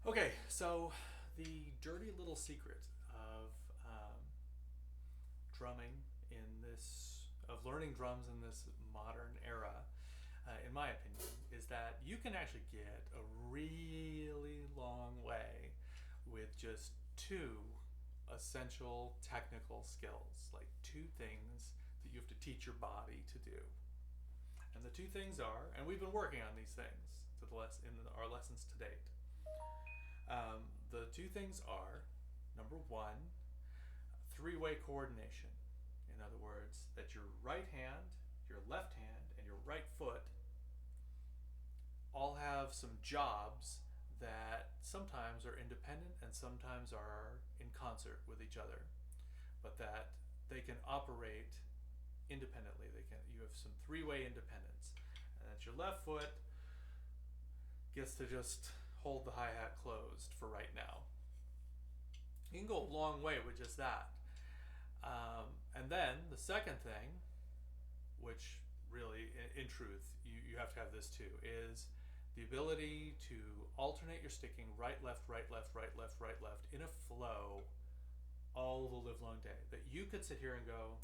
Okay, so the dirty little secret of drumming in this, of learning drums in this modern era, in my opinion, is that you can actually get a really long way with just two essential technical skills, like two things that you have to teach your body to do. And the two things are, and we've been working on these things in our lessons to date. The two things are, number one, three-way coordination. In other words, that your right hand, your left hand, and your right foot all have some jobs that sometimes are independent and sometimes are in concert with each other, but that they can operate independently. You have some three-way independence, and that your left foot gets to just hold the hi-hat closed for right now. You can go a long way with just that. And then the second thing, which really, in truth, you have to have this too, is the ability to alternate your sticking right, left, right, left, right, left, right, left in a flow all the live long day. That you could sit here and go,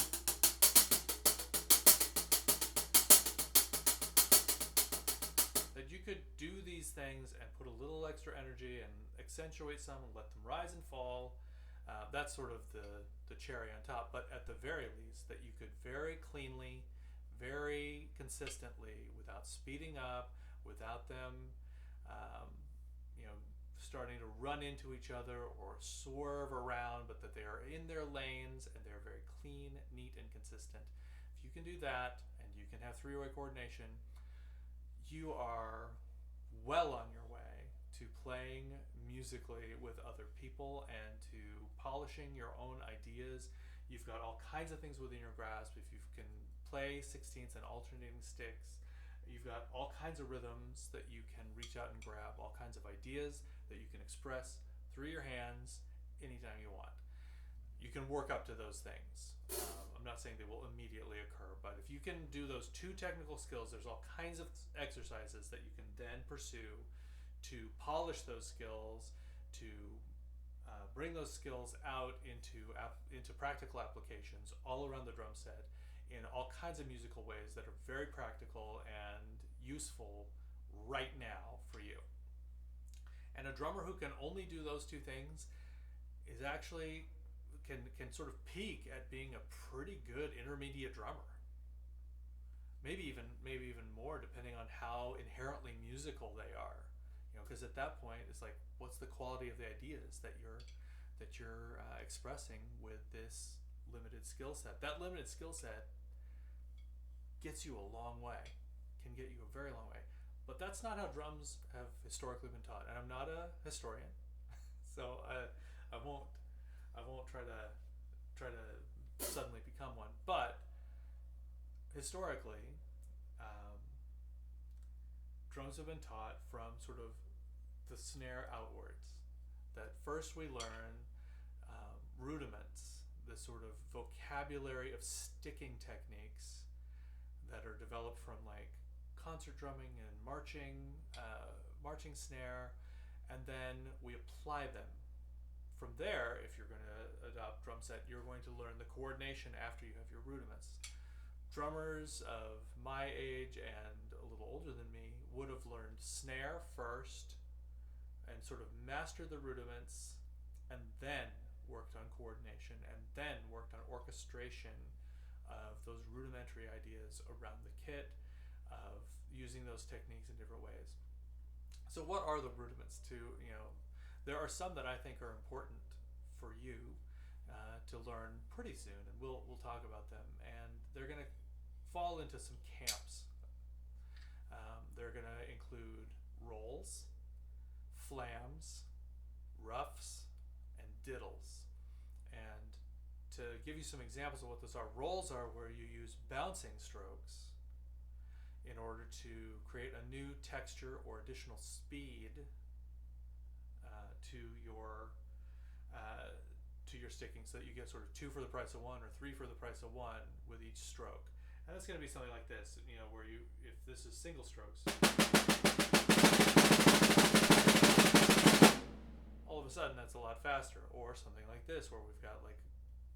that you could do these things and put a little extra energy and accentuate some and let them rise and fall. That's sort of the cherry on top. But at the very least, that you could very cleanly, very consistently, without speeding up, without them, starting to run into each other or swerve around, but that they are in their lanes and they're very clean, neat, and consistent. If you can do that and you can have three-way coordination, you are well on your way to playing musically with other people and to polishing your own ideas. You've got all kinds of things within your grasp. If you can play sixteenths and alternating sticks, you've got all kinds of rhythms that you can reach out and grab, all kinds of ideas that you can express through your hands anytime you want. You can work up to those things. I'm not saying they will immediately occur, but if you can do those two technical skills, there's all kinds of exercises that you can then pursue to polish those skills, to bring those skills out into practical applications all around the drum set in all kinds of musical ways that are very practical and useful right now for you. And a drummer who can only do those two things is actually can sort of peak at being a pretty good intermediate drummer. Maybe even more, depending on how inherently musical they are. Because at that point, it's like, what's the quality of the ideas that you're expressing with this limited skill set? That limited skill set gets you a long way, can get you a very long way. But that's not how drums have historically been taught. And I'm not a historian, so I won't try to suddenly become one. But historically, drums have been taught from sort of the snare outwards. That first we learn rudiments, the sort of vocabulary of sticking techniques that are developed from like concert drumming and marching snare, and then we apply them. From there, if you're going to adopt drum set, you're going to learn the coordination after you have your rudiments. Drummers of my age and a little older than me would have learned snare first and sort of mastered the rudiments, and then worked on coordination, and then worked on orchestration of those rudimentary ideas around the kit, of using those techniques in different ways. So what are the rudiments there are some that I think are important for you to learn pretty soon, and we'll talk about them, and they're going to fall into some camps. They're going to include rolls, flams, ruffs, and diddles. And to give you some examples of what those are, rolls are where you use bouncing strokes in order to create a new texture or additional speed to your sticking, so that you get sort of 2 for the price of 1 or 3 for the price of 1 with each stroke. And that's going to be something like this, where if this is single strokes, this where we've got like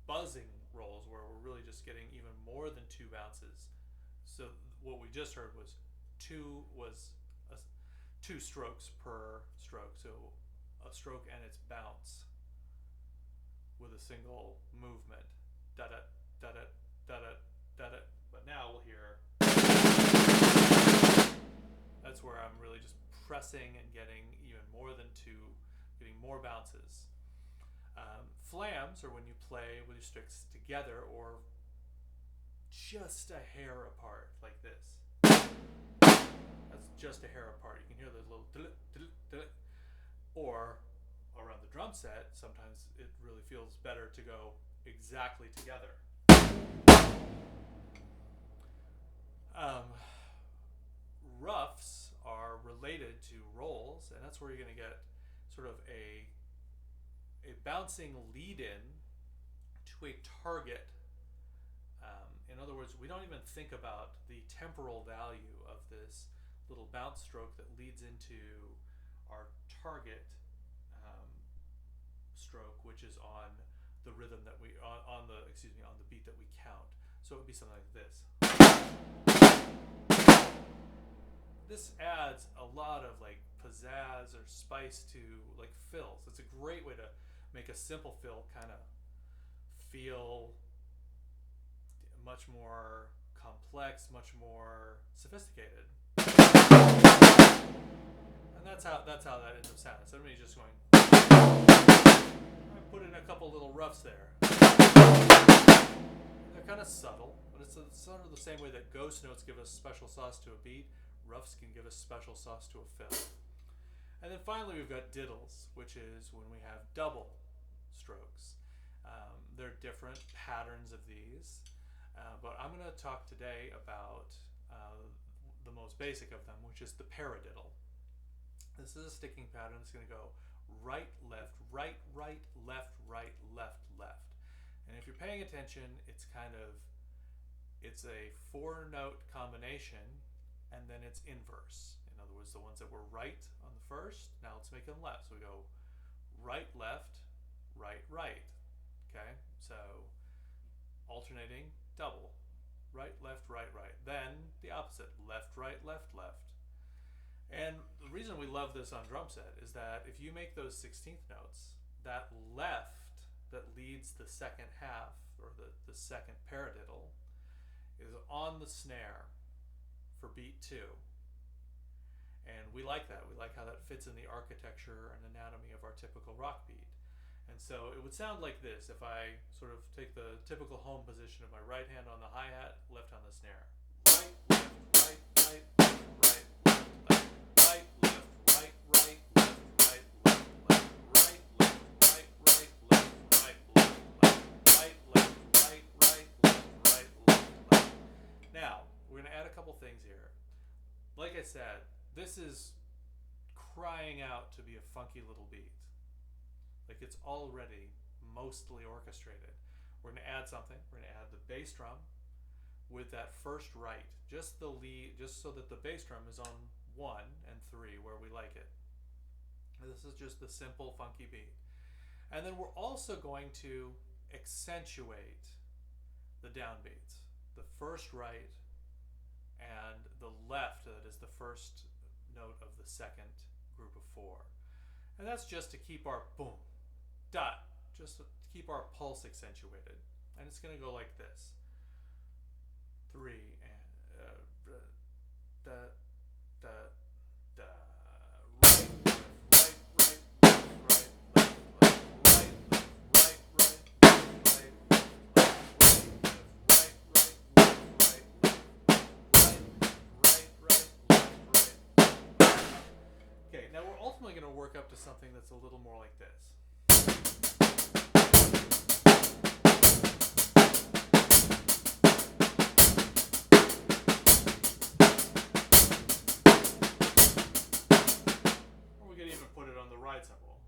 buzzing rolls where we're really just getting even more than 2 bounces. So what we just heard was 2 strokes per stroke. So a stroke and its bounce with a single movement. Da-da, da-da, da-da, da-da. But now we'll hear. That's where I'm really just pressing and getting even more than 2, getting more bounces. Flams are when you play with your sticks together or just a hair apart, like this. That's just a hair apart. You can hear the little or around the drum set, sometimes it really feels better to go exactly together. Ruffs are related to rolls, and that's where you're going to get sort of a bouncing lead-in to a target. In other words, we don't even think about the temporal value of this little bounce stroke that leads into our target stroke, which is on the rhythm that we on the beat that we count. So it would be something like this. This adds a lot of like pizzazz or spice to like fills. It's a great way to make a simple fill kind of feel much more complex, much more sophisticated. And that's how that ends up sounding. So I'm just going. I put in a couple little ruffs there. They're kind of subtle, but it's sort of the same way that ghost notes give us special sauce to a beat. Ruffs can give us special sauce to a fill. And then finally we've got diddles, which is when we have double strokes. There are different patterns of these, but I'm going to talk today about the most basic of them, which is the paradiddle. This is a sticking pattern that's going to go right, left, right, right, left, right, left, left. And if you're paying attention, it's a 4-note combination, and then it's inverse. In other words, the ones that were right on the first, now let's make them left. So we go right, left, right, right. Okay, so alternating double. Right, left, right, right. Then the opposite, left, right, left, left. And the reason we love this on drum set is that if you make those 16th notes, that left that leads the second half, or the second paradiddle, is on the snare for beat 2. And we like that. We like how that fits in the architecture and anatomy of our typical rock beat. And so it would sound like this if I sort of take the typical home position of my right hand on the hi-hat, left on the snare. Right, left, right, right, left, right, left, left, right, left, right, right, left, right, left, left, right, left, right, right, left, right, left, left, right, left, right, right, left, right, left, left. Now, we're going to add a couple things here. Like I said, this is crying out to be a funky little beat. Like it's already mostly orchestrated. We're going to add something. We're going to add the bass drum with that first right, just the lead, just so that the bass drum is on 1 and 3 where we like it. And this is just the simple funky beat. And then we're also going to accentuate the downbeats. The first right and the left, that is the first note of the second group of 4. And that's just to keep our boom, dot, just to keep our pulse accentuated. And it's going to go like this. 3 and da, da, da, right, left, right, right, left, right, left, right, left, right, right, left, right, left, right, right. Okay, now we're ultimately going to work up to something that's a little more like this. Or we could even put it on the ride cymbal.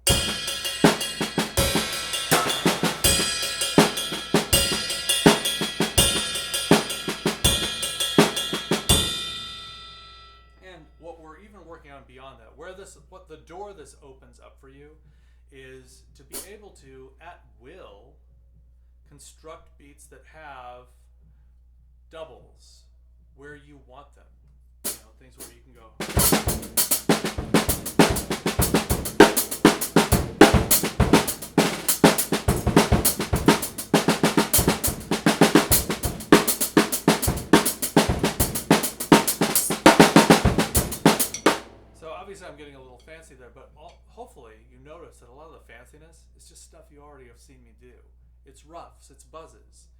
And what we're even working on beyond that, what the door this opens up for you is to be able to, at will, construct beats that have doubles where you want them. You know, things where you can go. So obviously I'm getting a little fancy there, but hopefully you notice that a lot of the fanciness is just stuff you already have seen me do. It's ruffs, it's buzzes,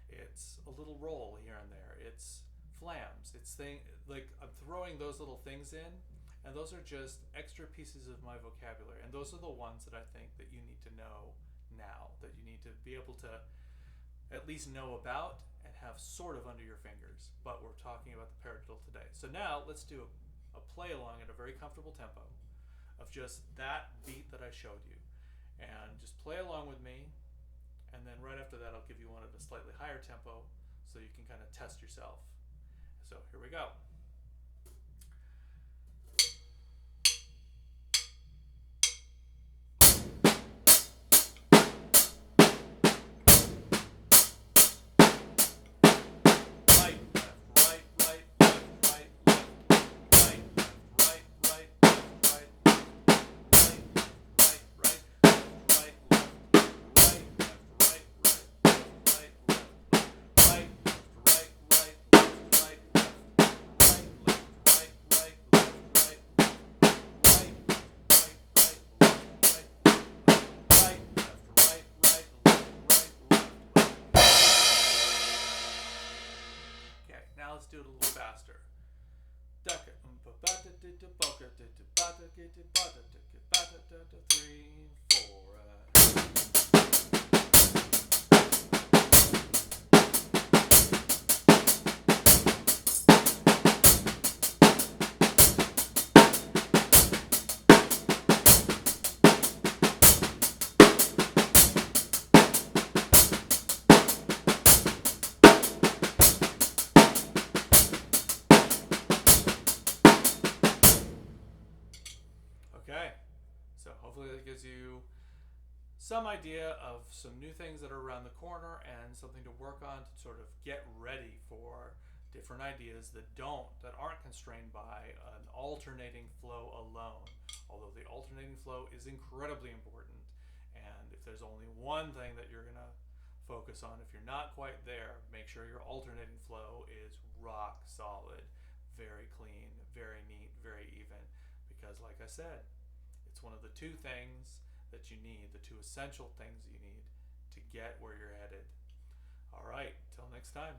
it's a little roll here and there, it's flams, it's like I'm throwing those little things in, and those are just extra pieces of my vocabulary, and those are the ones that I think that you need to know now, that you need to be able to at least know about and have sort of under your fingers. But we're talking about the paradiddle today. So now let's do a play along at a very comfortable tempo of just that beat that I showed you, and just play along with me. And then right after that, I'll give you one at a slightly higher tempo so you can kind of test yourself. So here we go. Let's do it a little faster. 3, 4. Okay, so hopefully that gives you some idea of some new things that are around the corner and something to work on to sort of get ready for different ideas that aren't constrained by an alternating flow alone. Although the alternating flow is incredibly important, and if there's only one thing that you're gonna focus on, if you're not quite there, make sure your alternating flow is rock solid, very clean, very neat, very even, because like I said, it's one of the two things that you need, the two essential things you need to get where you're headed. All right, till next time.